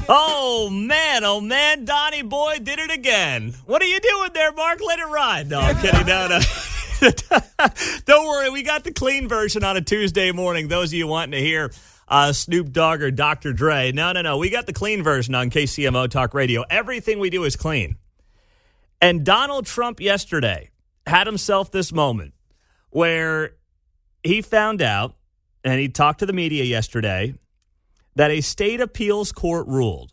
Oh, man, Donnie boy did it again. What are you doing there, Mark? Let it ride. No, I'm kidding. No. Don't worry, we got the clean version on a Tuesday morning. Those of you wanting to hear Snoop Dogg or Dr. Dre. No. We got the clean version on KCMO Talk Radio. Everything we do is clean. And Donald Trump yesterday had himself this moment where he found out, and he talked to the media yesterday, that a state appeals court ruled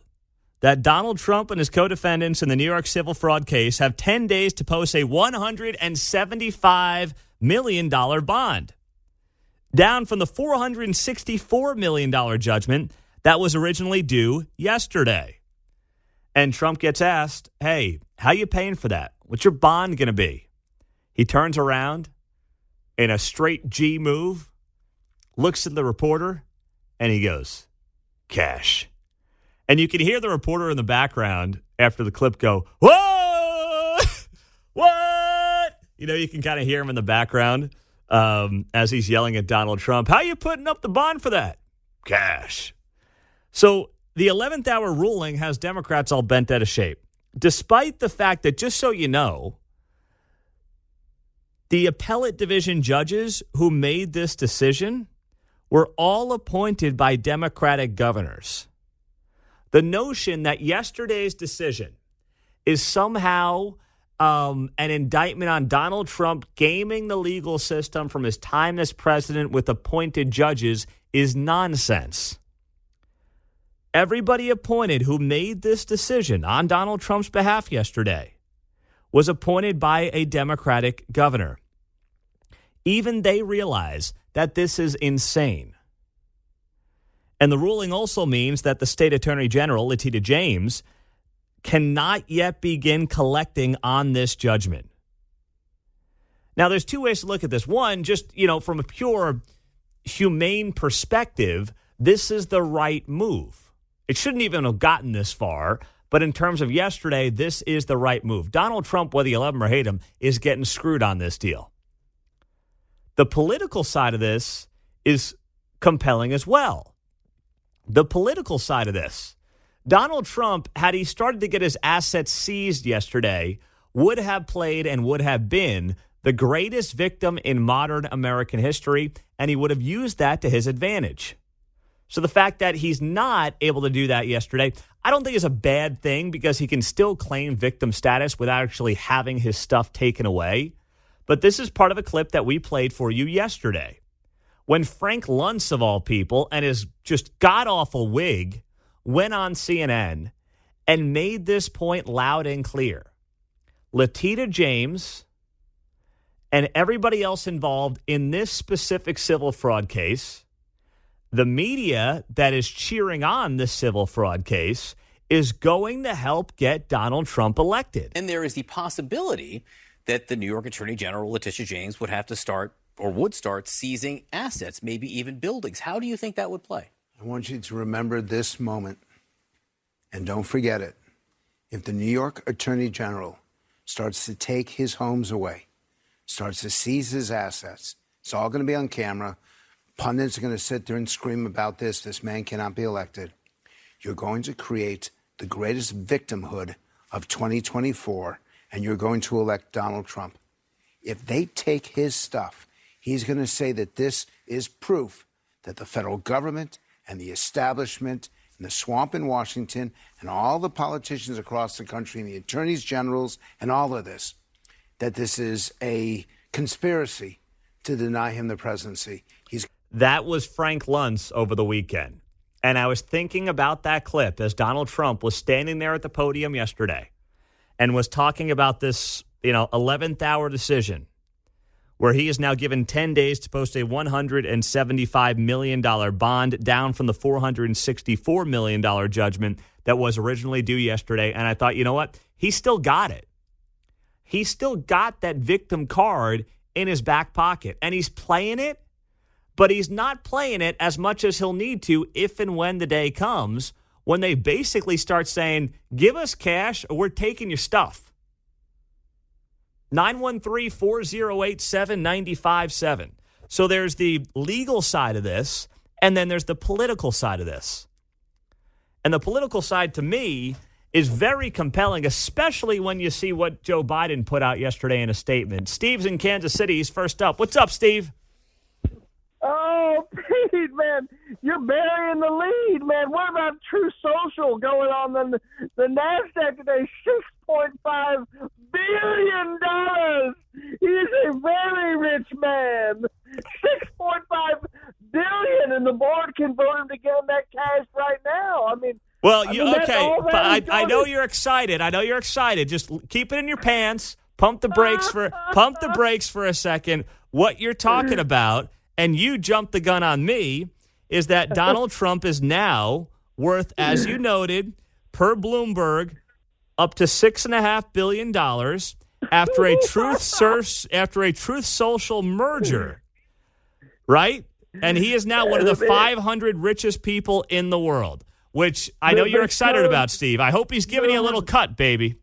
that Donald Trump and his co-defendants in the New York civil fraud case have 10 days to post a $175 million bond, down from the $464 million judgment that was originally due yesterday. And Trump gets asked, hey, how you paying for that? What's your bond going to be? He turns around in a straight G move, looks at the reporter, and he goes, cash. And you can hear the reporter in the background after the clip go, whoa, what? You know, you can kind of hear him in the background as he's yelling at Donald Trump. How you putting up the bond for that? Cash. So the 11th hour ruling has Democrats all bent out of shape, despite the fact that, just so you know, the appellate division judges who made this decision were all appointed by Democratic governors. The notion that yesterday's decision is somehow an indictment on Donald Trump gaming the legal system from his time as president with appointed judges is nonsense. Everybody appointed who made this decision on Donald Trump's behalf yesterday was appointed by a Democratic governor. Even they realize that this is insane. And the ruling also means that the state attorney general, Letitia James, cannot yet begin collecting on this judgment. Now, there's two ways to look at this. One, just, from a pure humane perspective, this is the right move. It shouldn't even have gotten this far, but in terms of yesterday, this is the right move. Donald Trump, whether you love him or hate him, is getting screwed on this deal. The political side of this is compelling as well. The political side of this, Donald Trump, had he started to get his assets seized yesterday, would have played and would have been the greatest victim in modern American history, and he would have used that to his advantage. So the fact that he's not able to do that yesterday, I don't think is a bad thing, because he can still claim victim status without actually having his stuff taken away. But this is part of a clip that we played for you yesterday, when Frank Luntz, of all people, and his just god-awful wig, went on CNN and made this point loud and clear. Letitia James and everybody else involved in this specific civil fraud case, the media that is cheering on this civil fraud case, is going to help get Donald Trump elected. And there is the possibility that the New York Attorney General, Letitia James, would have to start seizing assets, maybe even buildings. How do you think that would play? I want you to remember this moment, and don't forget it. If the New York Attorney General starts to take his homes away, starts to seize his assets, it's all going to be on camera. Pundits are going to sit there and scream about this. This man cannot be elected. You're going to create the greatest victimhood of 2024, and you're going to elect Donald Trump. If they take his stuff, he's going to say that this is proof that the federal government and the establishment and the swamp in Washington and all the politicians across the country and the attorneys generals and all of this, that this is a conspiracy to deny him the presidency. That was Frank Luntz over the weekend. And I was thinking about that clip as Donald Trump was standing there at the podium yesterday and was talking about this, 11th hour decision where he is now given 10 days to post a $175 million bond, down from the $464 million judgment that was originally due yesterday. And I thought, you know what? He still got it. He still got that victim card in his back pocket, and he's playing it, but he's not playing it as much as he'll need to if and when the day comes when they basically start saying, give us cash or we're taking your stuff. 913-408-7957. So there's the legal side of this, and then there's the political side of this. And the political side, to me, is very compelling, especially when you see what Joe Biden put out yesterday in a statement. Steve's in Kansas City. He's first up. What's up, Steve? Oh, Pete, man, you're burying the lead, man. What about True Social going on the NASDAQ today? $6.5 billion. He's a very rich man. $6.5 billion, and the board can vote him to get him that cash right now. I mean, okay, but I know you're excited. Just keep it in your pants. Pump the brakes for a second. What you're talking about, and you jumped the gun on me, is that Donald Trump is now worth, as you noted, per Bloomberg, up to $6.5 billion after a Truth Social merger, right? And he is now one of the 500 richest people in the world, which I know you're excited about, Steve. I hope he's giving you a little cut, baby.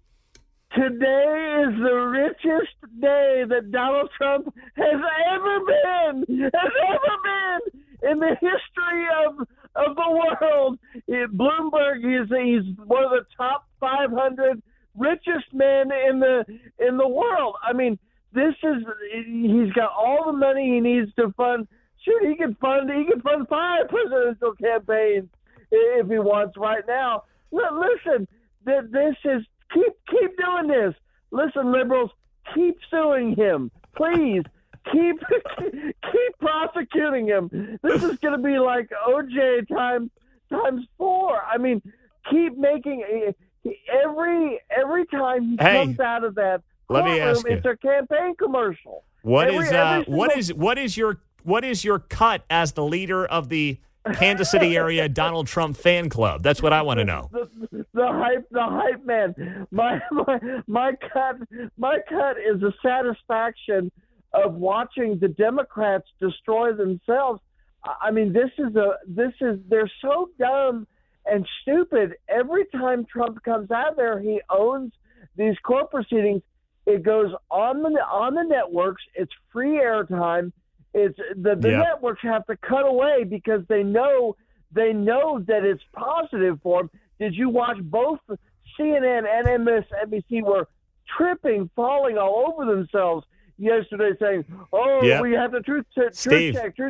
Today is the richest day that Donald Trump has ever been in the history of the world. Bloomberg, he's one of the top 500 richest men in the world. I mean, he's got all the money he needs to fund. Sure, he can fund 5 presidential campaigns if he wants right now. Listen, this is keep doing this. Listen, liberals, keep suing him, please. Keep prosecuting him. This is going to be like OJ times 4. I mean, keep making every time he comes out of that courtroom, it's a campaign commercial. What is your cut as the leader of the Kansas City area Donald Trump fan club? That's what I want to know. The hype man. My cut is a satisfaction of watching the Democrats destroy themselves. I mean, they're so dumb and stupid. Every time Trump comes out there, he owns these court proceedings. It goes on the networks. It's free airtime. It's the networks have to cut away because they know that it's positive for them. Did you watch both CNN and MSNBC were falling all over themselves yesterday, saying, we have the truth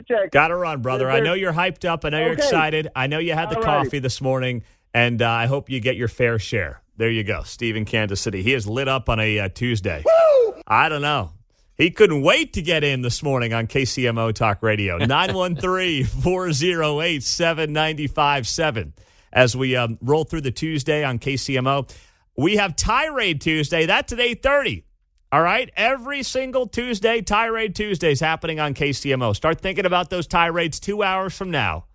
check. Got to run, brother. I know you're hyped up. I know you're excited. I know you had the coffee this morning, and I hope you get your fair share. There you go, Steve in Kansas City. He is lit up on a Tuesday. Woo! I don't know. He couldn't wait to get in this morning on KCMO Talk Radio. 913-408-7957. As we roll through the Tuesday on KCMO, we have Tirade Tuesday. That's at 8:30. All right? Every single Tuesday, Tirade Tuesday is happening on KCMO. Start thinking about those tirades 2 hours from now.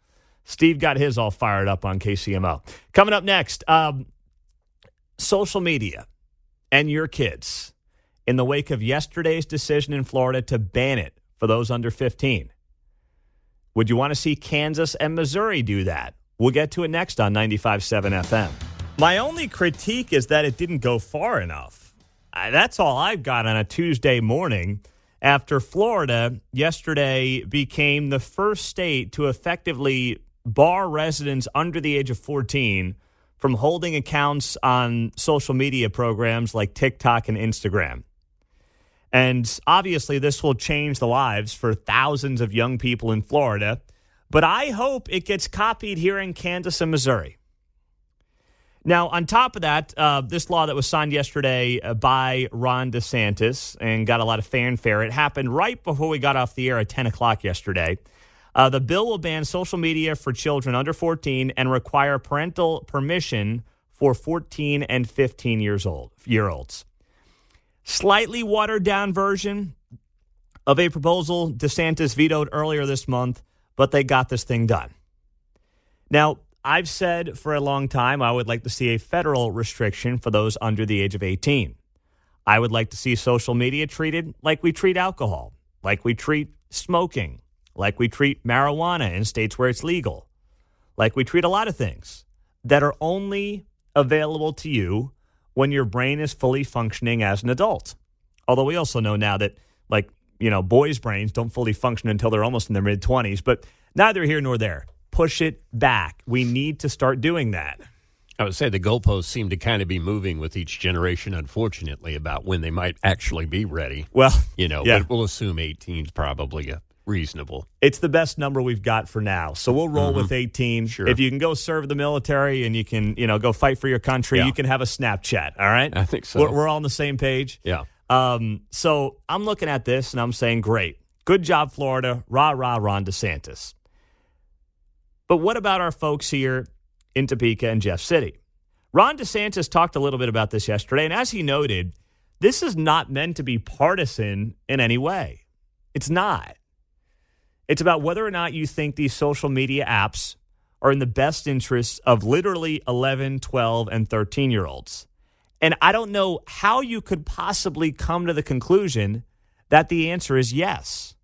Steve got his all fired up on KCMO. Coming up next, social media and your kids in the wake of yesterday's decision in Florida to ban it for those under 15. Would you want to see Kansas and Missouri do that? We'll get to it next on 95.7 FM. My only critique is that it didn't go far enough. That's all I've got on a Tuesday morning after Florida yesterday became the first state to effectively bar residents under the age of 14 from holding accounts on social media programs like TikTok and Instagram. And obviously this will change the lives for thousands of young people in Florida, but I hope it gets copied here in Kansas and Missouri. Now, on top of that, this law that was signed yesterday by Ron DeSantis and got a lot of fanfare, it happened right before we got off the air at 10 o'clock yesterday. The bill will ban social media for children under 14 and require parental permission for 14 and 15-year-olds. Slightly watered-down version of a proposal DeSantis vetoed earlier this month, but they got this thing done. Now, I've said for a long time I would like to see a federal restriction for those under the age of 18. I would like to see social media treated like we treat alcohol, like we treat smoking, like we treat marijuana in states where it's legal, like we treat a lot of things that are only available to you when your brain is fully functioning as an adult. Although we also know now that, boys' brains don't fully function until they're almost in their mid-20s, but neither here nor there. push it back. We need to start doing that. I would say the goalposts seem to kind of be moving with each generation, unfortunately, about when they might actually be ready. Well, but we'll assume 18 is probably reasonable. It's the best number we've got for now. So we'll roll with 18. Sure. If you can go serve the military and you can, go fight for your country, you can have a Snapchat, all right? I think so. We're all on the same page. Yeah. So I'm looking at this and I'm saying, great. Good job, Florida. Rah, rah, Ron DeSantis. But what about our folks here in Topeka and Jeff City? Ron DeSantis talked a little bit about this yesterday, and as he noted, this is not meant to be partisan in any way. It's not. It's about whether or not you think these social media apps are in the best interests of literally 11, 12, and 13-year-olds. And I don't know how you could possibly come to the conclusion that the answer is yes.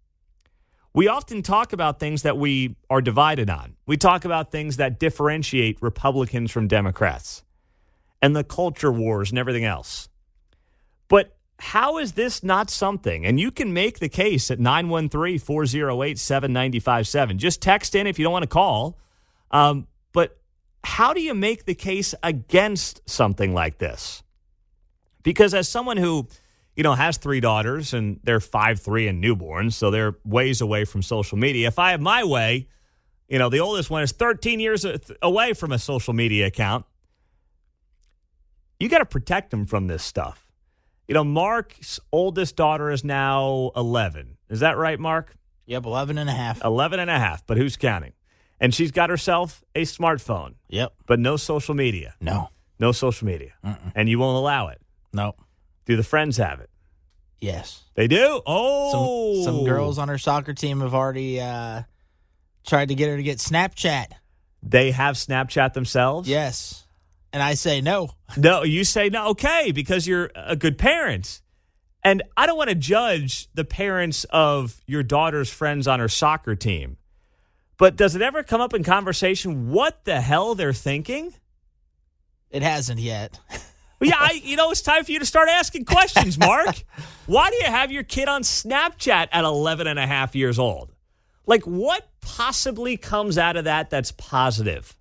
We often talk about things that we are divided on. We talk about things that differentiate Republicans from Democrats and the culture wars and everything else. But how is this not something? And you can make the case at 913-408-7957. Just text in if you don't want to call. But how do you make the case against something like this? Because as someone who has 3 daughters, and they're 5, 3, and newborns, so they're ways away from social media. If I have my way, the oldest one is 13 years away from a social media account. You got to protect them from this stuff. Mark's oldest daughter is now 11. Is that right, Mark? Yep, 11 and a half. 11 and a half, but who's counting? And she's got herself a smartphone. Yep. But no social media. No. No social media. And you won't allow it. No. Do the friends have it? Yes. They do? Oh. Some girls on her soccer team have already tried to get her to get Snapchat. They have Snapchat themselves? Yes. And I say no. No, you say no. Okay, because you're a good parent. And I don't want to judge the parents of your daughter's friends on her soccer team. But does it ever come up in conversation what the hell they're thinking? It hasn't yet. Yeah, it's time for you to start asking questions, Mark. Why do you have your kid on Snapchat at 11 and a half years old? Like, what possibly comes out of that that's positive?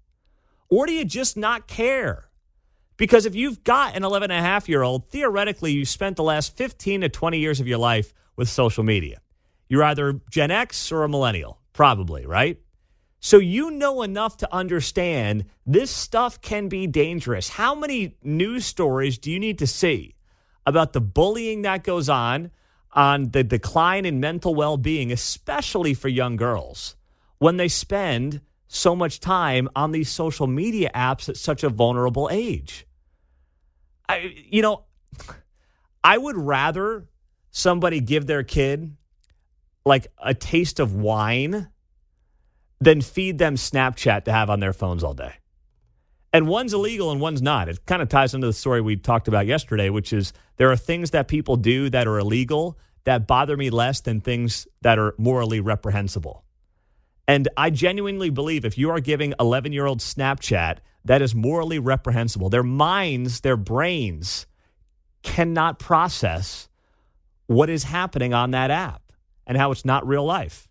Or do you just not care? Because if you've got an 11 and a half year old, theoretically, you spent the last 15 to 20 years of your life with social media. You're either Gen X or a millennial, probably, right? So you know enough to understand this stuff can be dangerous. How many news stories do you need to see about the bullying that goes on the decline in mental well-being, especially for young girls, when they spend so much time on these social media apps at such a vulnerable age? I would rather somebody give their kid like a taste of wine than feed them Snapchat to have on their phones all day. And one's illegal and one's not. It kind of ties into the story we talked about yesterday, which is there are things that people do that are illegal that bother me less than things that are morally reprehensible. And I genuinely believe if you are giving 11-year-olds Snapchat, that is morally reprehensible. Their minds, their brains cannot process what is happening on that app and how it's not real life.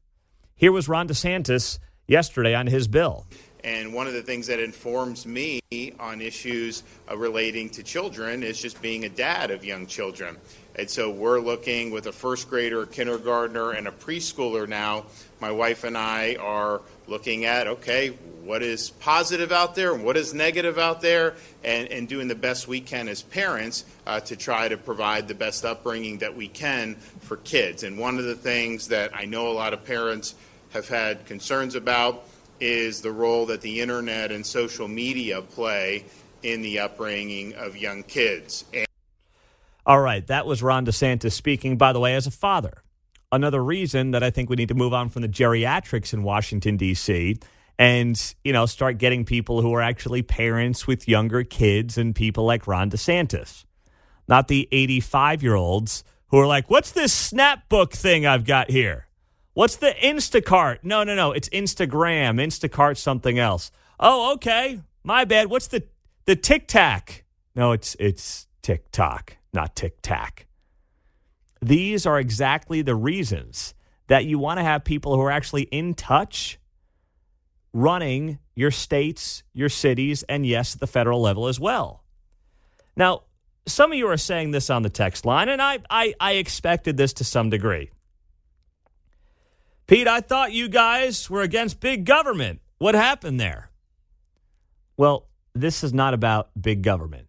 Here was Ron DeSantis yesterday on his bill. And one of the things that informs me on issues relating to children is just being a dad of young children. And so we're looking with a first grader, a kindergartner, and a preschooler now. My wife and I are looking at, okay, what is positive out there and what is negative out there, and doing the best we can as parents to try to provide the best upbringing that we can for kids. And one of the things that I know a lot of parents have had concerns about is the role that the internet and social media play in the upbringing of young kids. All right, that was Ron DeSantis speaking, by the way, as a father. Another reason that I think we need to move on from the geriatrics in Washington, D.C., and, start getting people who are actually parents with younger kids and people like Ron DeSantis. Not the 85-year-olds who are like, what's this Snapbook thing I've got here? What's the Instacart? No, it's Instagram. Instacart's something else. Oh, okay. My bad. What's the Tic Tac? No, it's TikTok, not Tic Tac. These are exactly the reasons that you want to have people who are actually in touch running your states, your cities, and yes, at the federal level as well. Now, some of you are saying this on the text line, and I expected this to some degree. Pete, I thought you guys were against big government. What happened there? Well, this is not about big government.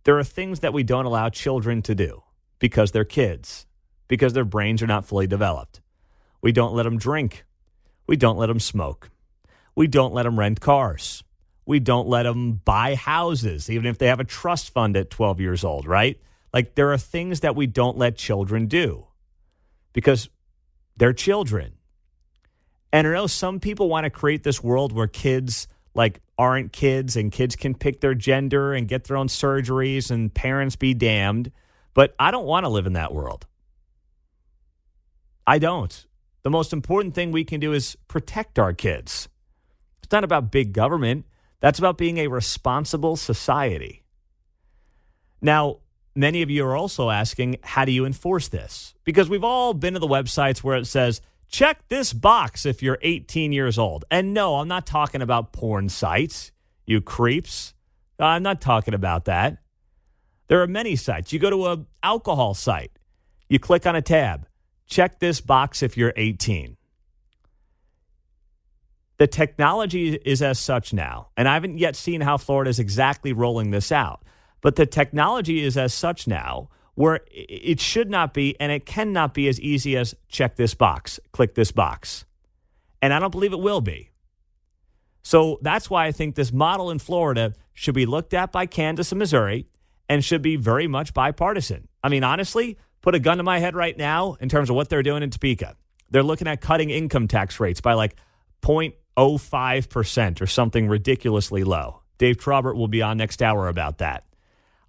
There are things that we don't allow children to do because they're kids, because their brains are not fully developed. We don't let them drink. We don't let them smoke. We don't let them rent cars. We don't let them buy houses, even if they have a trust fund at 12 years old, right? Like, there are things that we don't let children do because they're children. And I know some people want to create this world where kids aren't kids and kids can pick their gender and get their own surgeries and parents be damned. But I don't want to live in that world. I don't. The most important thing we can do is protect our kids. It's not about big government. That's about being a responsible society. Now, many of you are also asking, how do you enforce this? Because we've all been to the websites where it says, check this box if you're 18 years old. And no, I'm not talking about porn sites, you creeps. I'm not talking about that. There are many sites. You go to an alcohol site. You click on a tab. Check this box if you're 18. The technology is as such now, and I haven't yet seen how Florida is exactly rolling this out, but the technology is as such now where it should not be and it cannot be as easy as check this box, click this box. And I don't believe it will be. So that's why I think this model in Florida should be looked at by Kansas and Missouri and should be very much bipartisan. I mean, honestly, put a gun to my head right now in terms of what they're doing in Topeka. They're looking at cutting income tax rates by like 0.05% or something ridiculously low. Dave Trobert will be on next hour about that.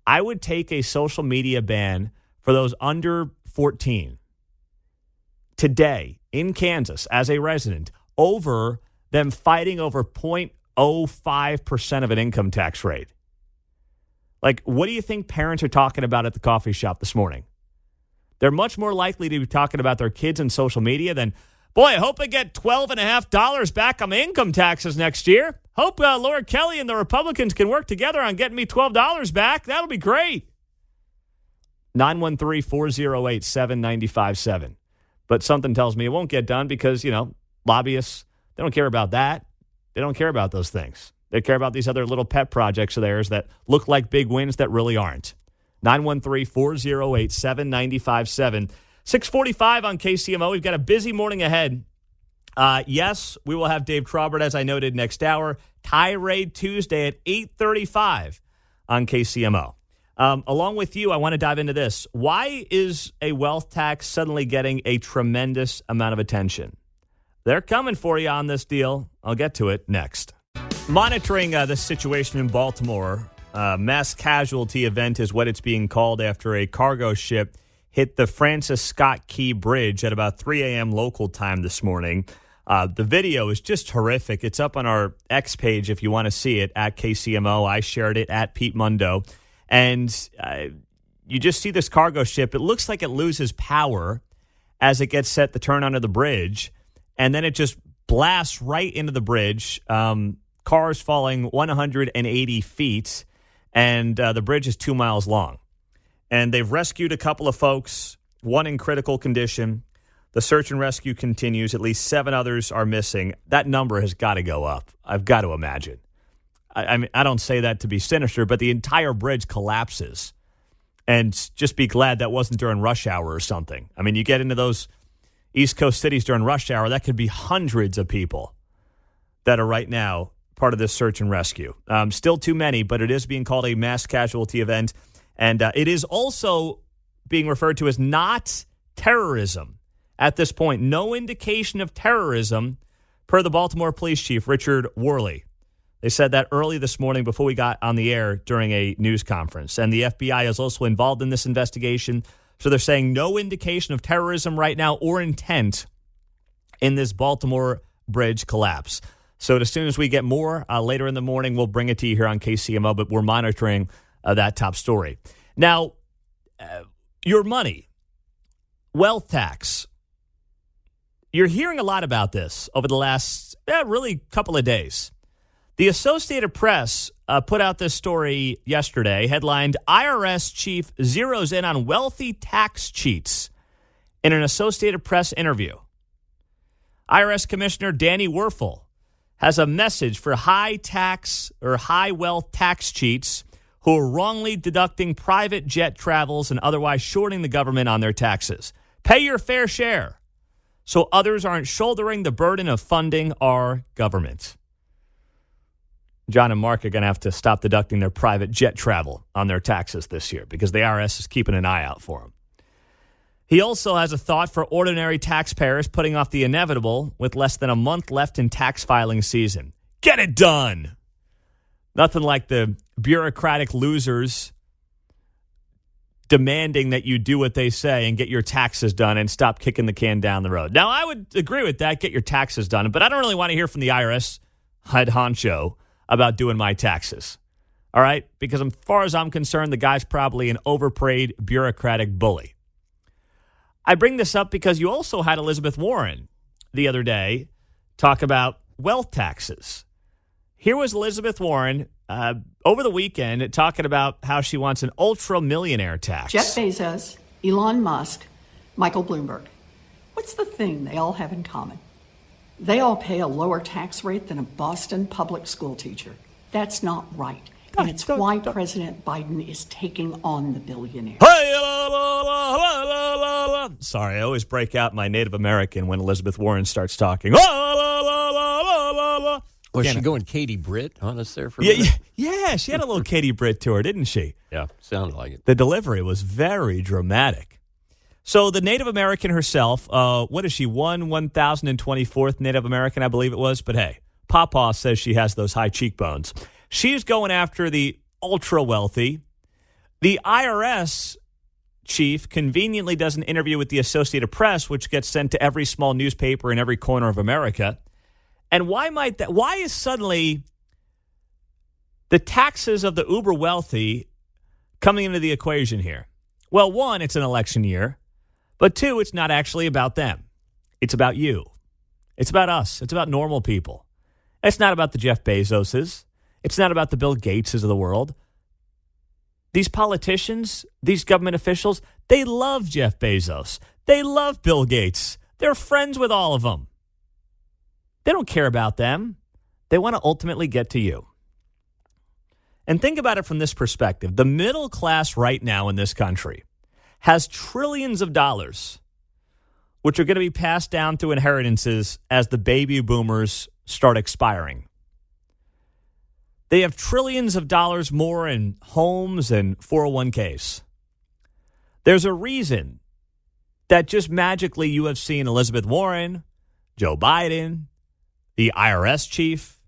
I would take a social media ban for those under 14 today in Kansas as a resident over them fighting over 0.05% of an income tax rate. Like, what do you think parents are talking about at the coffee shop this morning? They're much more likely to be talking about their kids in social media than, boy, I hope I get $12.50 back on my income taxes next year. Hope Laura Kelly and the Republicans can work together on getting me $12 back. That'll be great. 913-408-7957. But something tells me it won't get done because, lobbyists, they don't care about that. They don't care about those things. They care about these other little pet projects of theirs that look like big wins that really aren't. 913-408-7957. 645 on KCMO. We've got a busy morning ahead. Yes, we will have Dave Trobert, as I noted, next hour. Tirade Tuesday at 8:35 on KCMO. Along with you, I want to dive into this. Why is a wealth tax suddenly getting a tremendous amount of attention? They're coming for you on this deal. I'll get to it next. Monitoring this situation in Baltimore, mass casualty event is what it's being called after a cargo ship hit the Francis Scott Key Bridge at about 3 a.m. local time this morning. The video is just horrific. It's up on our X page if you want to see it, at KCMO. I shared it at Pete Mundo. And you just see this cargo ship. It looks like it loses power as it gets set to turn onto the bridge. And then it just blasts right into the bridge. Cars falling 180 feet. And the bridge is 2 miles long. And they've rescued a couple of folks, one in critical condition. The search and rescue continues. At least 7 others are missing. That number has got to go up, I've got to imagine. I mean, I don't say that to be sinister, but the entire bridge collapses. And just be glad that wasn't during rush hour or something. I mean, you get into those East Coast cities during rush hour, that could be hundreds of people that are right now part of this search and rescue. Still too many, but it is being called a mass casualty event. And it is also being referred to as not terrorism at this point. No indication of terrorism per the Baltimore Police Chief, Richard Worley. They said that early this morning before we got on the air during a news conference. And the FBI is also involved in this investigation. So they're saying no indication of terrorism right now or intent in this Baltimore bridge collapse. So as soon as we get more later in the morning, we'll bring it to you here on KCMO, but we're monitoring that top story. Now, your money, wealth tax. you're hearing a lot about this over the last really couple of days. The Associated Press put out this story yesterday, headlined, IRS Chief Zeroes in on Wealthy Tax Cheats in an Associated Press interview. IRS Commissioner Danny Werfel has a message for high tax or high wealth tax cheats who are wrongly deducting private jet travels and otherwise shorting the government on their taxes. Pay your fair share so others aren't shouldering the burden of funding our government. John and Mark are going to have to stop deducting their private jet travel on their taxes this year because the IRS is keeping an eye out for them. He also has a thought for ordinary taxpayers putting off the inevitable with less than a month left in tax filing season. Get it done! Nothing like the bureaucratic losers demanding that you do what they say and get your taxes done and stop kicking the can down the road. Now, I would agree with that, get your taxes done, but I don't really want to hear from the IRS head honcho about doing my taxes. All right? Because as far as I'm concerned, the guy's probably an overpaid bureaucratic bully. I bring this up because you also had Elizabeth Warren the other day talk about wealth taxes. Here was Elizabeth Warren over the weekend talking about how she wants an ultra-millionaire tax. Jeff Bezos, Elon Musk, Michael Bloomberg. What's the thing they all have in common? They all pay a lower tax rate than a Boston public school teacher. That's not right. And it's why President Biden is taking on the billionaires. Sorry, I always break out my Native American when Elizabeth Warren starts talking. Was she going Katie Britt on us there for a minute? Yeah, she had a little Katie Britt to her, didn't she? Yeah, sounded like it. The delivery was very dramatic. So the Native American herself, what is she, 1,024th Native American, I believe it was? But hey, Pawpaw says she has those high cheekbones. She's going after the ultra-wealthy. The IRS chief conveniently does an interview with the Associated Press, which gets sent to every small newspaper in every corner of America. And why is suddenly the taxes of the uber wealthy coming into the equation here? Well, one, it's an election year. But two, it's not actually about them. It's about you. It's about us. It's about normal people. It's not about the Jeff Bezoses. It's not about the Bill Gateses of the world. These politicians, these government officials, they love Jeff Bezos. They love Bill Gates. They're friends with all of them. They don't care about them. They want to ultimately get to you. And think about it from this perspective. The middle class right now in this country has trillions of dollars, which are going to be passed down through inheritances as the baby boomers start expiring. They have trillions of dollars more in homes and 401ks. There's a reason that just magically you have seen Elizabeth Warren, Joe Biden, the IRS chief,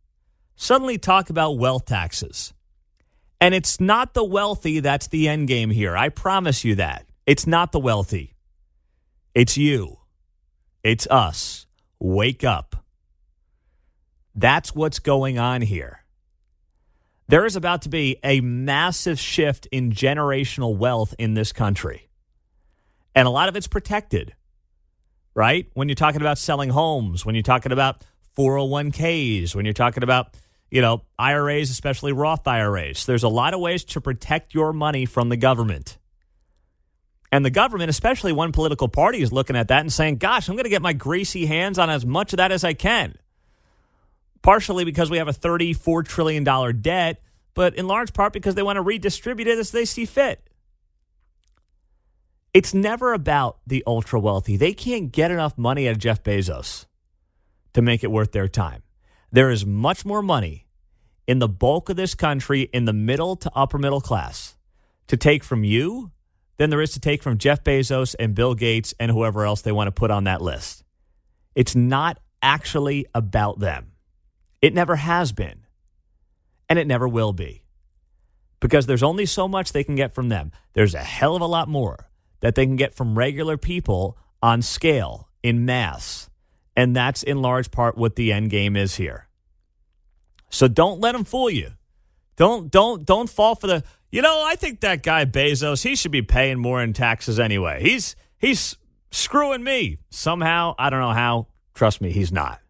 suddenly talk about wealth taxes. And it's not the wealthy that's the end game here. I promise you that. It's not the wealthy. It's you. It's us. Wake up. That's what's going on here. There is about to be a massive shift in generational wealth in this country. And a lot of it's protected, right? When you're talking about selling homes, when you're talking about 401ks, when you're talking about, IRAs, especially Roth IRAs, there's a lot of ways to protect your money from the government. And the government, especially one political party, is looking at that and saying, gosh, I'm going to get my greasy hands on as much of that as I can. Partially because we have a $34 trillion debt, but in large part because they want to redistribute it as they see fit. It's never about the ultra wealthy. They can't get enough money out of Jeff Bezos to make it worth their time. There is much more money in the bulk of this country, in the middle to upper middle class, to take from you than there is to take from Jeff Bezos and Bill Gates and whoever else they want to put on that list. It's not actually about them. It never has been, and it never will be, because there's only so much they can get from them. There's a hell of a lot more that they can get from regular people on scale, in mass, and that's in large part what the end game is here. So don't let them fool you. Don't fall for the, I think that guy Bezos, he should be paying more in taxes anyway. He's screwing me somehow. I don't know how. Trust me, he's not.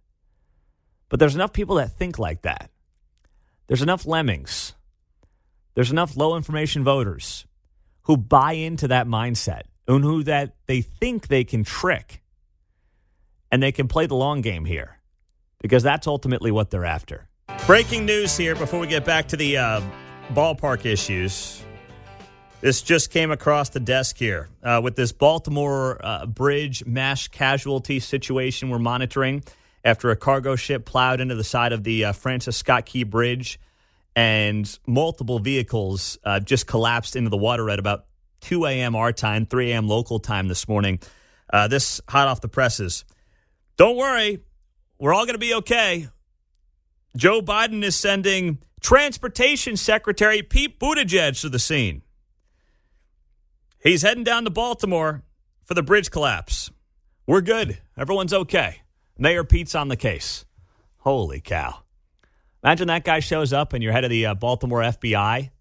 But there's enough people that think like that. There's enough lemmings. There's enough low information voters who buy into that mindset and who that they think they can trick and they can play the long game here because that's ultimately what they're after. Breaking news here before we get back to the ballpark issues. This just came across the desk here with this Baltimore bridge mass casualty situation we're monitoring after a cargo ship plowed into the side of the Francis Scott Key Bridge and multiple vehicles just collapsed into the water at about 2 a.m. our time, 3 a.m. local time this morning. This hot off the presses. Don't worry, we're all going to be okay. Joe Biden is sending Transportation Secretary Pete Buttigieg to the scene. He's heading down to Baltimore for the bridge collapse. We're good. Everyone's okay. Mayor Pete's on the case. Holy cow. Imagine that guy shows up and you're head of the Baltimore FBI.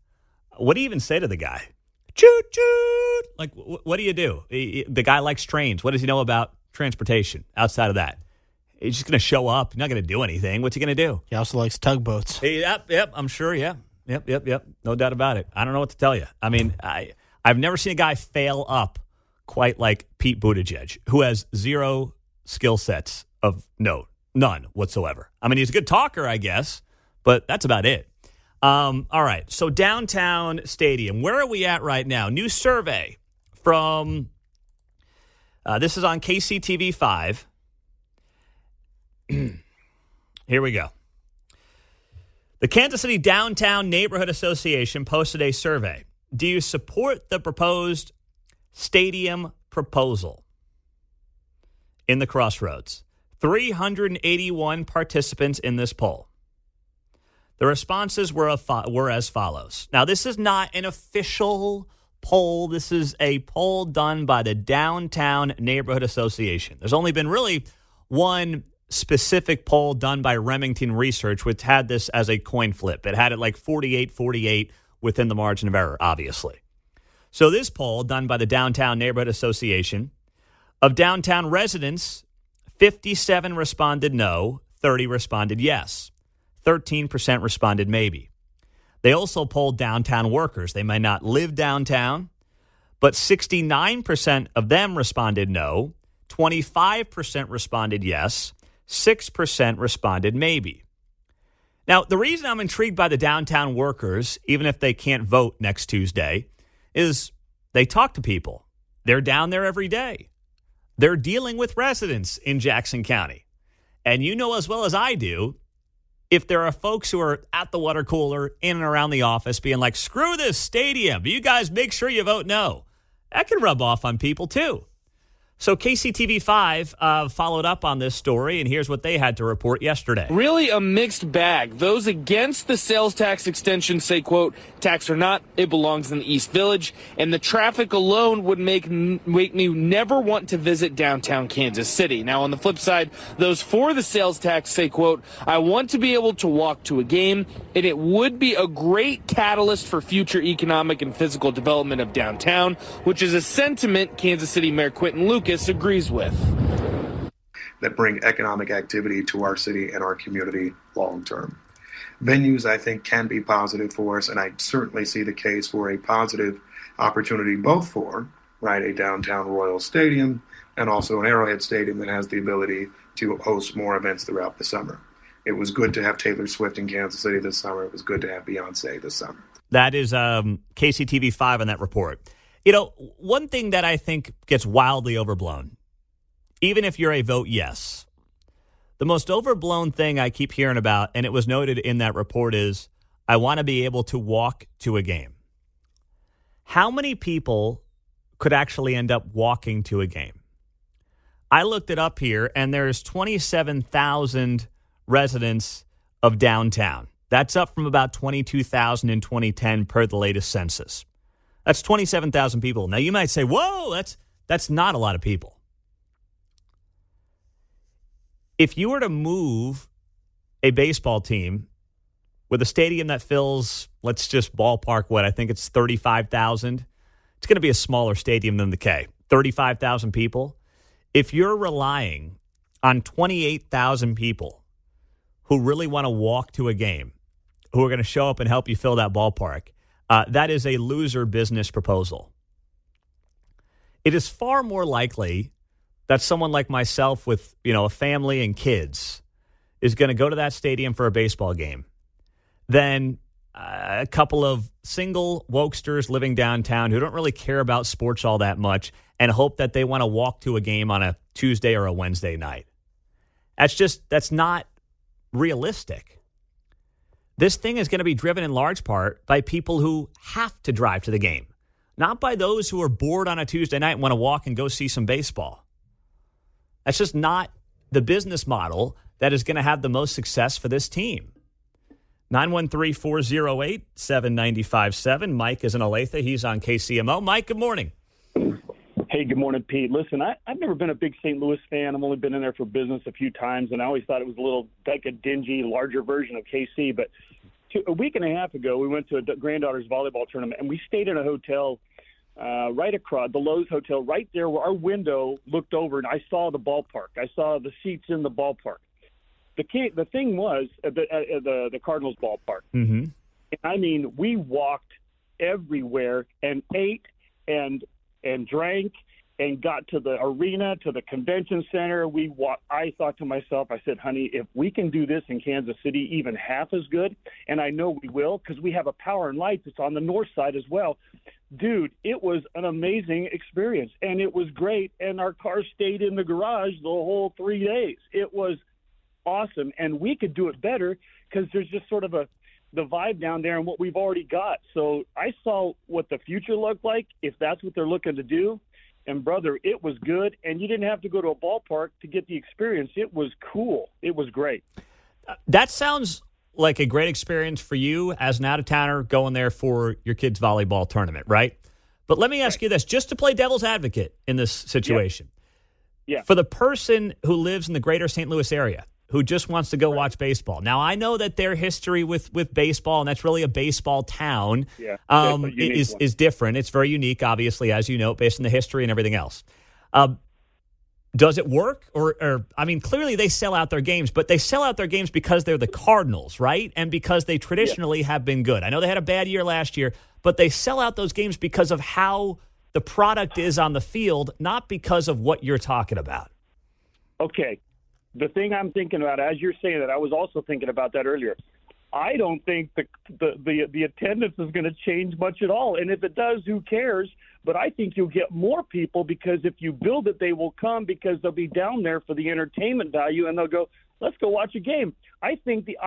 What do you even say to the guy? Choot, choot. Like, what do you do? The guy likes trains. What does he know about transportation outside of that? He's just going to show up. He's not going to do anything. What's he going to do? He also likes tugboats. Yep, I'm sure, yeah. Yep. No doubt about it. I don't know what to tell you. I mean, I've never seen a guy fail up quite like Pete Buttigieg, who has zero skill sets of note. None whatsoever. I mean, he's a good talker, I guess, but that's about it. All right, so downtown stadium. Where are we at right now? New survey from, this is on KCTV 5. Here we go. The Kansas City Downtown Neighborhood Association posted a survey. Do you support the proposed stadium proposal in the Crossroads? 381 participants in this poll. The responses were as follows. Now, this is not an official poll. This is a poll done by the Downtown Neighborhood Association. There's only been really one specific poll done by Remington Research, which had this as a coin flip. It had it like 48-48 within the margin of error, obviously. So this poll done by the Downtown Neighborhood Association, of downtown residents, 57 responded no, 30 responded yes, 13% responded maybe. They also polled downtown workers. They may not live downtown, but 69% of them responded no, 25% responded yes, 6% responded maybe. Now, the reason I'm intrigued by the downtown workers, even if they can't vote next Tuesday, is they talk to people. They're down there every day. They're dealing with residents in Jackson County. And you know as well as I do, if there are folks who are at the water cooler, in and around the office, being like, screw this stadium, you guys make sure you vote no. That can rub off on people, too. So KCTV5 followed up on this story, and here's what they had to report yesterday. Really a mixed bag. Those against the sales tax extension say, quote, tax or not, it belongs in the East Village, and the traffic alone would make me never want to visit downtown Kansas City. Now, on the flip side, those for the sales tax say, quote, I want to be able to walk to a game, and it would be a great catalyst for future economic and physical development of downtown, which is a sentiment Kansas City Mayor Quentin Lucas agrees with. That bring economic activity to our city and our community long term. Venues, I think, can be positive for us, and I certainly see the case for a positive opportunity both for, a downtown Royal Stadium and also an Arrowhead Stadium that has the ability to host more events throughout the summer. It was good to have Taylor Swift in Kansas City this summer. It was good to have Beyonce this summer. That is KCTV5 on that report. You know, one thing that I think gets wildly overblown, even if you're a vote yes, the most overblown thing I keep hearing about, and it was noted in that report, is I want to be able to walk to a game. How many people could actually end up walking to a game? I looked it up here, and there's 27,000 residents of downtown. That's up from about 22,000 in 2010 per the latest census. That's 27,000 people. Now, you might say, whoa, that's not a lot of people. If you were to move a baseball team with a stadium that fills, let's just ballpark what, I think it's 35,000. It's going to be a smaller stadium than the K. 35,000 people. If you're relying on 28,000 people who really want to walk to a game, who are going to show up and help you fill that ballpark, that is a loser business proposal. It is far more likely that someone like myself with, a family and kids is going to go to that stadium for a baseball game than a couple of single wokesters living downtown who don't really care about sports all that much and hope that they want to walk to a game on a Tuesday or a Wednesday night. That's not realistic. This thing is going to be driven in large part by people who have to drive to the game, not by those who are bored on a Tuesday night and want to walk and go see some baseball. That's just not the business model that is going to have the most success for this team. 913-408-7957. Mike is in Olathe. He's on KCMO. Mike, good morning. Hey, good morning, Pete. Listen, I've never been a big St. Louis fan. I've only been in there for business a few times, and I always thought it was a little like a dingy, larger version of KC. But a week and a half ago, we went to a granddaughter's volleyball tournament, and we stayed in a hotel right across the Lowe's Hotel, right there where our window looked over, and I saw the ballpark. I saw the seats in the ballpark. The thing was the Cardinals ballpark. Mm-hmm. I mean, we walked everywhere and ate and drank and got to the arena, to the convention center. I thought to myself, I said, honey, if we can do this in Kansas City even half as good, and I know we will because we have a Power and Light that's on the north side as well. Dude, it was an amazing experience, and it was great, and our car stayed in the garage the whole 3 days. It was awesome, and we could do it better because there's just sort of the vibe down there and what we've already got. So I saw what the future looked like if that's what they're looking to do. And, brother, it was good, and you didn't have to go to a ballpark to get the experience. It was cool. It was great. That sounds like a great experience for you as an out-of-towner going there for your kids' volleyball tournament, right? But let me ask you this, just to play devil's advocate in this situation. Yeah. For the person who lives in the greater St. Louis area, who just wants to go watch baseball. Now, I know that their history with baseball, and that's really a baseball town, is different. It's very unique, obviously, as you know, based on the history and everything else. Does it work? Or clearly they sell out their games, but they sell out their games because they're the Cardinals, right? And because they traditionally have been good. I know they had a bad year last year, but they sell out those games because of how the product is on the field, not because of what you're talking about. Okay. The thing I'm thinking about, as you're saying that, I was also thinking about that earlier. I don't think the attendance is going to change much at all. And if it does, who cares? But I think you'll get more people because if you build it, they will come because they'll be down there for the entertainment value and they'll go, let's go watch a game. I think the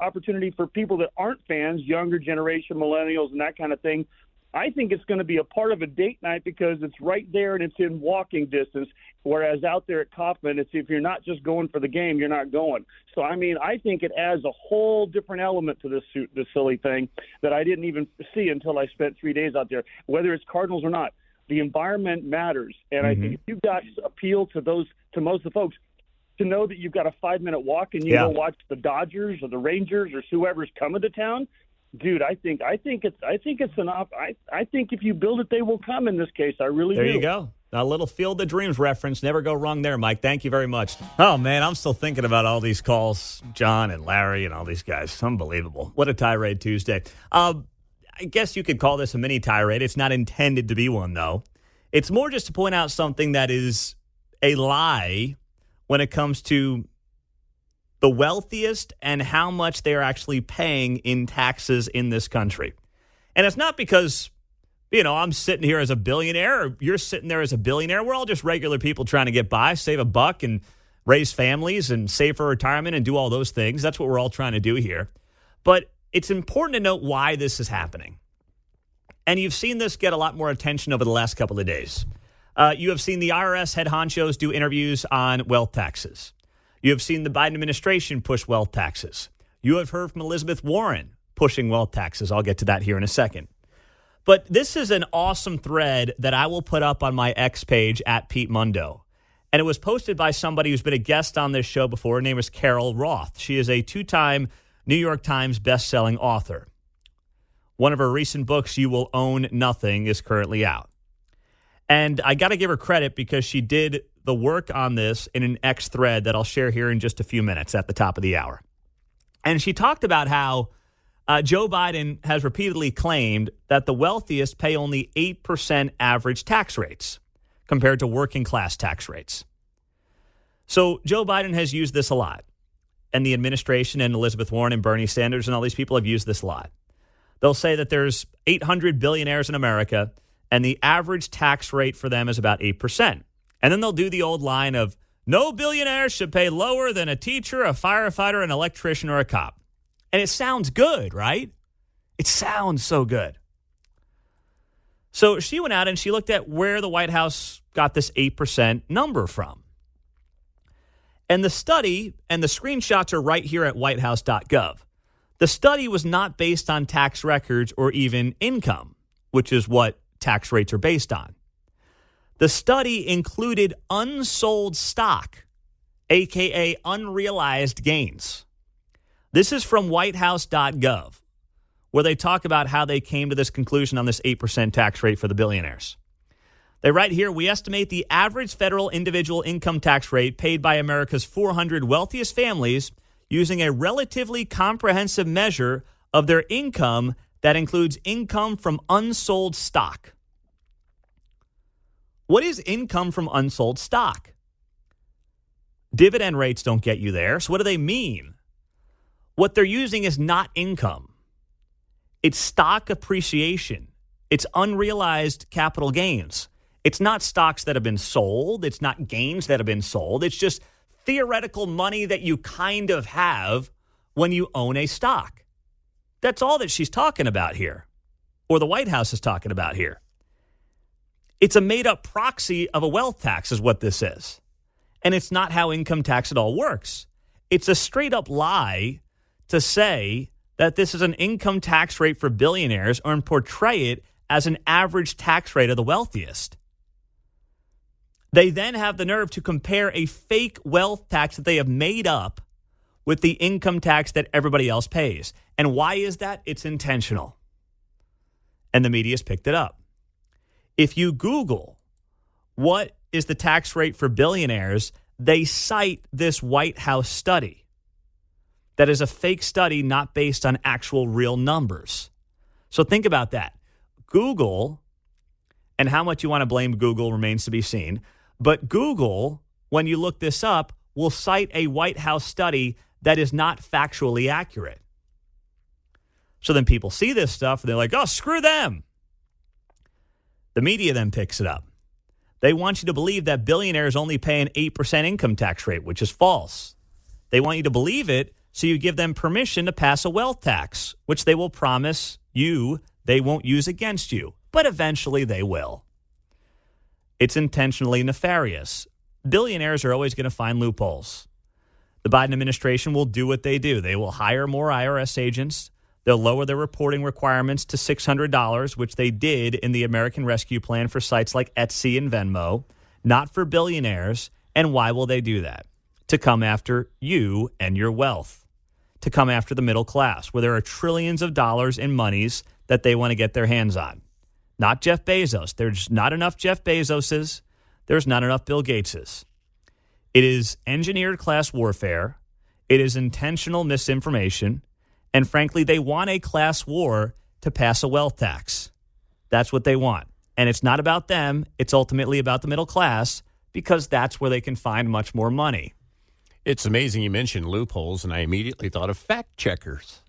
opportunity for people that aren't fans, younger generation, millennials, and that kind of thing, I think it's going to be a part of a date night because it's right there and it's in walking distance, whereas out there at Kauffman, it's if you're not just going for the game, you're not going. So, I think it adds a whole different element to this silly thing that I didn't even see until I spent 3 days out there, whether it's Cardinals or not. The environment matters, and I think if you've got appeal to most of the folks, to know that you've got a 5-minute walk and you go watch the Dodgers or the Rangers or whoever's coming to town, dude, I think it's enough. I think if you build it, they will come in this case. I really do. There you go. A little Field of Dreams reference. Never go wrong there, Mike. Thank you very much. Oh, man, I'm still thinking about all these calls. John and Larry and all these guys. Unbelievable. What a tirade Tuesday. I guess you could call this a mini tirade. It's not intended to be one, though. It's more just to point out something that is a lie when it comes to the wealthiest and how much they're actually paying in taxes in this country. And it's not because, I'm sitting here as a billionaire or you're sitting there as a billionaire. We're all just regular people trying to get by, save a buck and raise families and save for retirement and do all those things. That's what we're all trying to do here. But it's important to note why this is happening. And you've seen this get a lot more attention over the last couple of days. You have seen the IRS head honchos do interviews on wealth taxes. You have seen the Biden administration push wealth taxes. You have heard from Elizabeth Warren pushing wealth taxes. I'll get to that here in a second. But this is an awesome thread that I will put up on my X page at Pete Mundo. And it was posted by somebody who's been a guest on this show before. Her name is Carol Roth. She is a 2-time New York Times bestselling author. One of her recent books, You Will Own Nothing, is currently out. And I got to give her credit because she did the work on this in an X thread that I'll share here in just a few minutes at the top of the hour. And she talked about how Joe Biden has repeatedly claimed that the wealthiest pay only 8% average tax rates compared to working class tax rates. So Joe Biden has used this a lot. And the administration and Elizabeth Warren and Bernie Sanders and all these people have used this a lot. They'll say that there's 800 billionaires in America, and the average tax rate for them is about 8%. And then they'll do the old line of, no billionaire should pay lower than a teacher, a firefighter, an electrician, or a cop. And it sounds good, right? It sounds so good. So she went out and she looked at where the White House got this 8% number from. And the study, and the screenshots are right here at whitehouse.gov. The study was not based on tax records or even income, which is what tax rates are based on. The study included unsold stock, a.k.a. unrealized gains. This is from whitehouse.gov, where they talk about how they came to this conclusion on this 8% tax rate for the billionaires. They write here, we estimate the average federal individual income tax rate paid by America's 400 wealthiest families using a relatively comprehensive measure of their income that includes income from unsold stock. What is income from unsold stock? Dividend rates don't get you there. So what do they mean? What they're using is not income. It's stock appreciation. It's unrealized capital gains. It's not stocks that have been sold. It's not gains that have been sold. It's just theoretical money that you kind of have when you own a stock. That's all that she's talking about here, or the White House is talking about here. It's a made-up proxy of a wealth tax is what this is. And it's not how income tax at all works. It's a straight-up lie to say that this is an income tax rate for billionaires or portray it as an average tax rate of the wealthiest. They then have the nerve to compare a fake wealth tax that they have made up with the income tax that everybody else pays. And why is that? It's intentional. And the media's picked it up. If you Google what is the tax rate for billionaires, they cite this White House study that is a fake study not based on actual real numbers. So think about that. Google, and how much you want to blame Google remains to be seen, but Google, when you look this up, will cite a White House study that is not factually accurate. So then people see this stuff and they're like, oh, screw them. The media then picks it up. They want you to believe that billionaires only pay an 8% income tax rate, which is false. They want you to believe it, so you give them permission to pass a wealth tax, which they will promise you they won't use against you, but eventually they will. It's intentionally nefarious. Billionaires are always going to find loopholes. The Biden administration will do what they do. They will hire more IRS agents. They'll lower their reporting requirements to $600, which they did in the American Rescue Plan for sites like Etsy and Venmo, not for billionaires. And why will they do that? To come after you and your wealth, to come after the middle class, where there are trillions of dollars in monies that they want to get their hands on. Not Jeff Bezos. There's not enough Jeff Bezoses. There's not enough Bill Gateses. It is engineered class warfare. It is intentional misinformation. And frankly, they want a class war to pass a wealth tax. That's what they want. And it's not about them. It's ultimately about the middle class, because that's where they can find much more money. It's amazing you mentioned loopholes, and I immediately thought of fact checkers.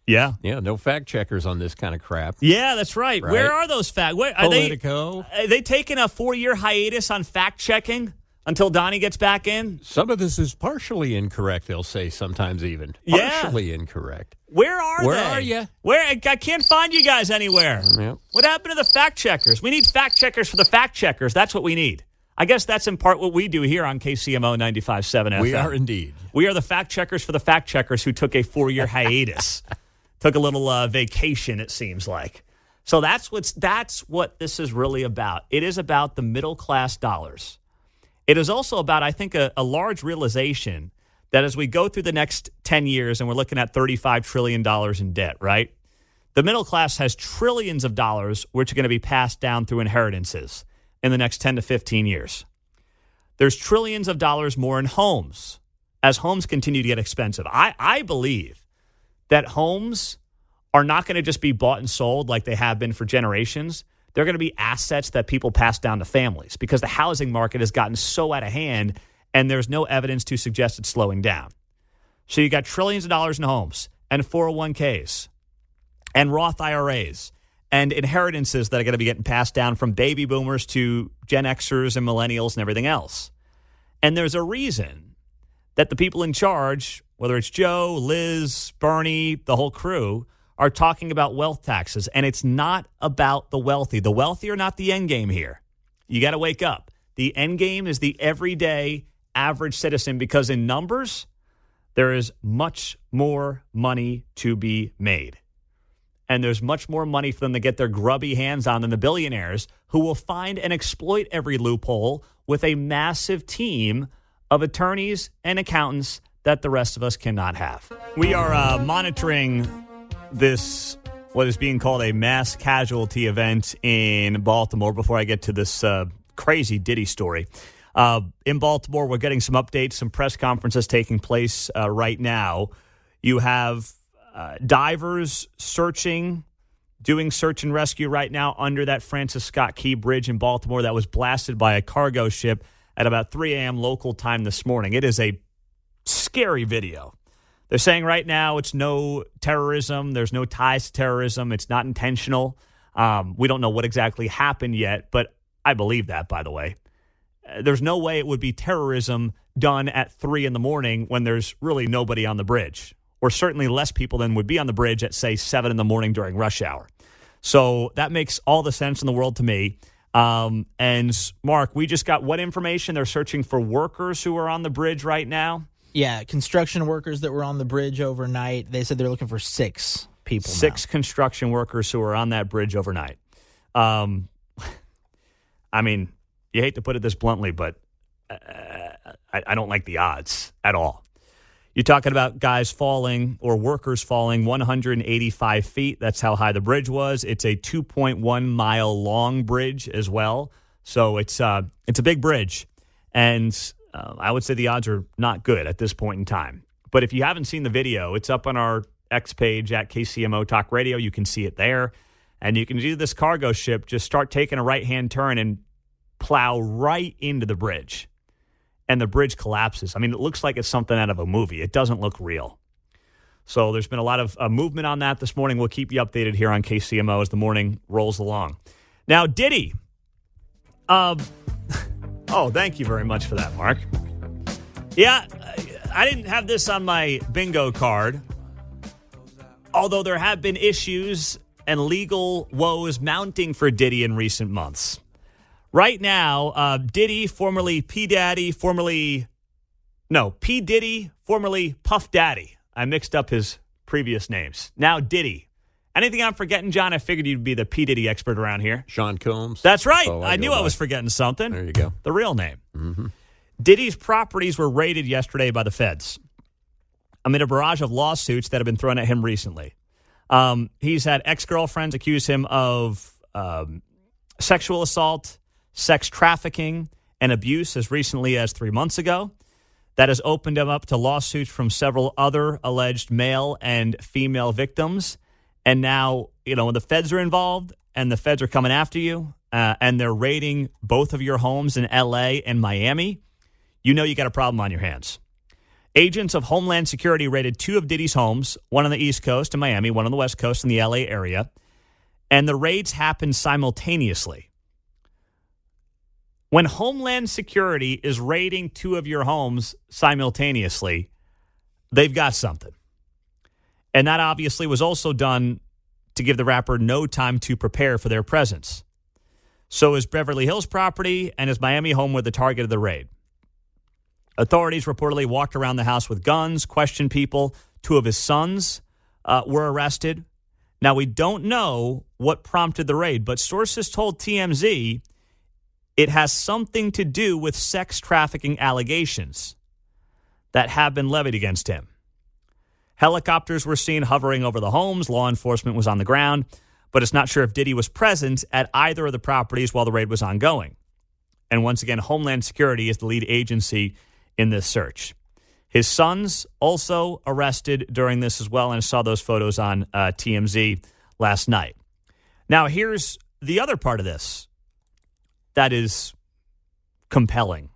Yeah. Yeah, no fact checkers on this kind of crap. Yeah, that's right. Where are those fact? Politico. Are they taking a 4-year hiatus on fact checking until Donnie gets back in? Some of this is partially incorrect, they'll say, sometimes even. Partially incorrect. Where are they? Where are you? I can't find you guys anywhere. Yep. What happened to the fact checkers? We need fact checkers for the fact checkers. That's what we need. I guess that's in part what we do here on KCMO 95.7 FM. We are indeed. We are the fact checkers for the fact checkers who took a 4-year hiatus. Took a little vacation, it seems like. So that's what this is really about. It is about the middle class dollars. It is also about, I think, a large realization that as we go through the next 10 years and we're looking at $35 trillion in debt, right? The middle class has trillions of dollars which are going to be passed down through inheritances in the next 10 to 15 years. There's trillions of dollars more in homes as homes continue to get expensive. I believe that homes are not going to just be bought and sold like they have been for generations. They're going to be assets that people pass down to families because the housing market has gotten so out of hand and there's no evidence to suggest it's slowing down. So you got trillions of dollars in homes and 401ks and Roth IRAs and inheritances that are going to be getting passed down from baby boomers to Gen Xers and millennials and everything else. And there's a reason that the people in charge, whether it's Joe, Liz, Bernie, the whole crew, are talking about wealth taxes. And it's not about the wealthy. The wealthy are not the end game here. You got to wake up. The end game is the everyday average citizen because in numbers, there is much more money to be made. And there's much more money for them to get their grubby hands on than the billionaires who will find and exploit every loophole with a massive team of attorneys and accountants that the rest of us cannot have. We are monitoring this, what is being called a mass casualty event in Baltimore before I get to this crazy Diddy story. In Baltimore, we're getting some updates, some press conferences taking place right now. You have divers doing search and rescue right now under that Francis Scott Key Bridge in Baltimore that was blasted by a cargo ship at about 3 a.m. local time this morning. It is a scary video. They're saying right now it's no terrorism. There's no ties to terrorism. It's not intentional. We don't know what exactly happened yet, but I believe that, by the way. There's no way it would be terrorism done at 3 in the morning when there's really nobody on the bridge, or certainly less people than would be on the bridge at, say, 7 in the morning during rush hour. So that makes all the sense in the world to me. And, Mark, we just got what information? They're searching for workers who are on the bridge right now? Yeah, construction workers that were on the bridge overnight. They said they're looking for 6 people now. 6 construction workers who are on that bridge overnight. I mean, you hate to put it this bluntly, but I don't like the odds at all. You're talking about guys falling or workers falling 185 feet. That's how high the bridge was. It's a 2.1 mile long bridge as well. So it's a big bridge. And I would say the odds are not good at this point in time. But if you haven't seen the video, it's up on our X page at KCMO Talk Radio. You can see it there. And you can see this cargo ship just start taking a right-hand turn and plow right into the bridge. And the bridge collapses. I mean, it looks like it's something out of a movie. It doesn't look real. So there's been a lot of movement on that this morning. We'll keep you updated here on KCMO as the morning rolls along. Now, Diddy. Oh, thank you very much for that, Mark. Yeah, I didn't have this on my bingo card. Although there have been issues and legal woes mounting for Diddy in recent months. Right now, Diddy, formerly P. Diddy, formerly Puff Daddy. I mixed up his previous names. Now Diddy. Anything I'm forgetting, John? I figured you'd be the P. Diddy expert around here. Sean Combs. That's right. Oh, I knew I was forgetting something. There you go. The real name. Mm-hmm. Diddy's properties were raided yesterday by the feds amid a barrage of lawsuits that have been thrown at him recently. He's had ex-girlfriends accuse him of sexual assault, sex trafficking, and abuse as recently as 3 months ago. That has opened him up to lawsuits from several other alleged male and female victims. And now, when the feds are involved and the feds are coming after you and they're raiding both of your homes in L.A. and Miami, you got a problem on your hands. Agents of Homeland Security raided 2 of Diddy's homes, one on the East Coast in Miami, one on the West Coast in the L.A. area. And the raids happened simultaneously. When Homeland Security is raiding 2 of your homes simultaneously, they've got something. And that obviously was also done to give the rapper no time to prepare for their presence. So his Beverly Hills property and his Miami home were the target of the raid. Authorities reportedly walked around the house with guns, questioned people. 2 of his sons were arrested. Now, we don't know what prompted the raid, but sources told TMZ it has something to do with sex trafficking allegations that have been levied against him. Helicopters were seen hovering over the homes. Law enforcement was on the ground, but it's not sure if Diddy was present at either of the properties while the raid was ongoing. And once again, Homeland Security is the lead agency in this search. His sons also arrested during this as well, and I saw those photos on TMZ last night. Now, here's the other part of this that is compelling.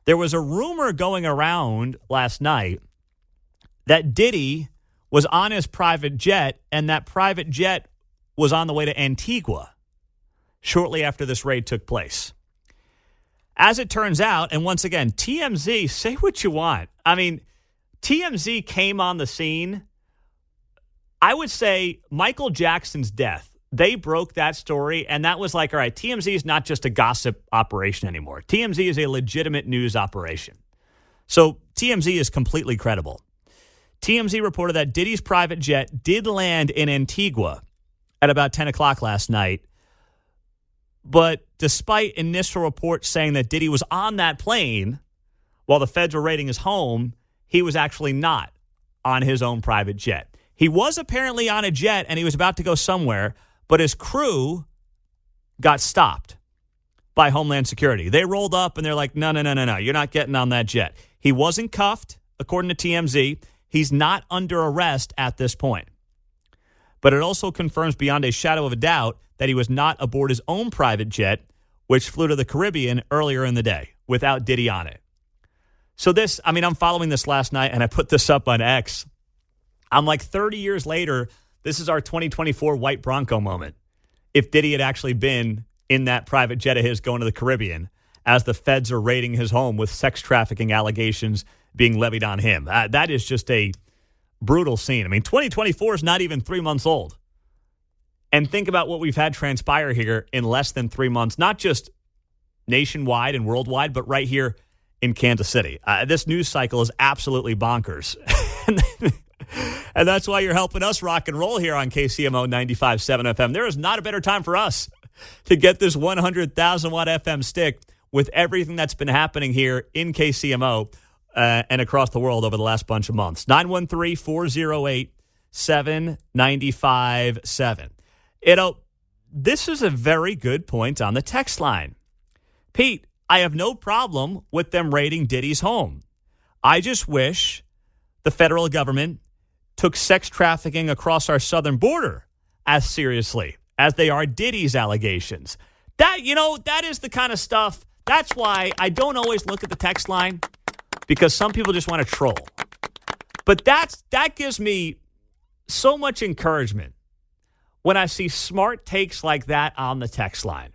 There was a rumor going around last night that Diddy was on his private jet, and that private jet was on the way to Antigua shortly after this raid took place. As it turns out, and once again, TMZ, say what you want. I mean, TMZ came on the scene. I would say Michael Jackson's death, they broke that story, and that was like, all right, TMZ is not just a gossip operation anymore. TMZ is a legitimate news operation. So TMZ is completely credible. TMZ reported that Diddy's private jet did land in Antigua at about 10 o'clock last night. But despite initial reports saying that Diddy was on that plane while the feds were raiding his home, he was actually not on his own private jet. He was apparently on a jet and he was about to go somewhere, but his crew got stopped by Homeland Security. They rolled up and they're like, no, you're not getting on that jet. He wasn't cuffed, according to TMZ. He's not under arrest at this point. But it also confirms beyond a shadow of a doubt that he was not aboard his own private jet, which flew to the Caribbean earlier in the day without Diddy on it. So this, I mean, I'm following this last night, and I put this up on X. I'm like 30 years later, this is our 2024 white Bronco moment. If Diddy had actually been in that private jet of his going to the Caribbean as the feds are raiding his home with sex trafficking allegations being levied on him. That is just a brutal scene. I mean, 2024 is not even 3 months old. And think about what we've had transpire here in less than 3 months, not just nationwide and worldwide, but right here in Kansas City. This news cycle is absolutely bonkers. And that's why you're helping us rock and roll here on KCMO 95.7 FM. There is not a better time for us to get this 100,000-watt FM stick with everything that's been happening here in KCMO and across the world over the last bunch of months. 913-408-7957. This is a very good point on the text line. Pete, I have no problem with them raiding Diddy's home. I just wish the federal government took sex trafficking across our southern border as seriously as they are Diddy's allegations. That is the kind of stuff. That's why I don't always look at the text line, because some people just want to troll. But that gives me so much encouragement when I see smart takes like that on the text line.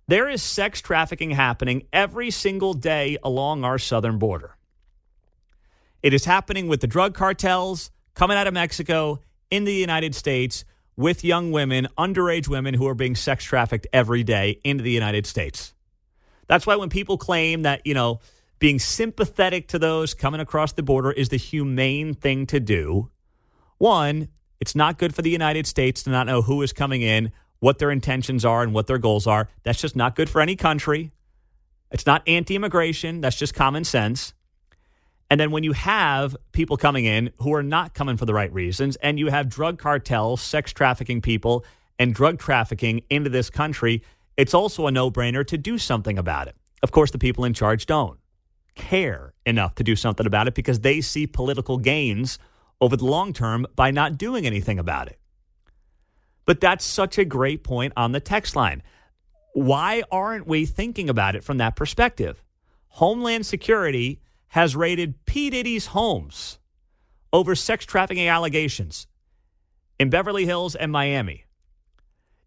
There is sex trafficking happening every single day along our southern border. It is happening with the drug cartels coming out of Mexico in the United States with young women, underage women who are being sex trafficked every day into the United States. That's why when people claim that, being sympathetic to those coming across the border is the humane thing to do, one, it's not good for the United States to not know who is coming in, what their intentions are, and what their goals are. That's just not good for any country. It's not anti-immigration. That's just common sense. And then when you have people coming in who are not coming for the right reasons, and you have drug cartels, sex trafficking people, and drug trafficking into this country, it's also a no-brainer to do something about it. Of course, the people in charge don't care enough to do something about it because they see political gains over the long term by not doing anything about it. But that's such a great point on the text line. Why aren't we thinking about it from that perspective? Homeland Security has raided P. Diddy's homes over sex trafficking allegations in Beverly Hills and Miami.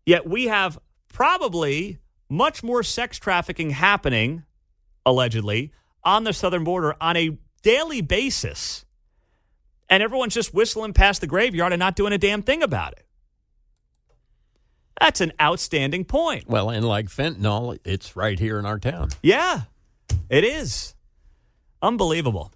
Yet we have probably much more sex trafficking happening, allegedly, on the southern border on a daily basis. And everyone's just whistling past the graveyard and not doing a damn thing about it. That's an outstanding point. Well, and like fentanyl, it's right here in our town. Yeah, it is. Unbelievable.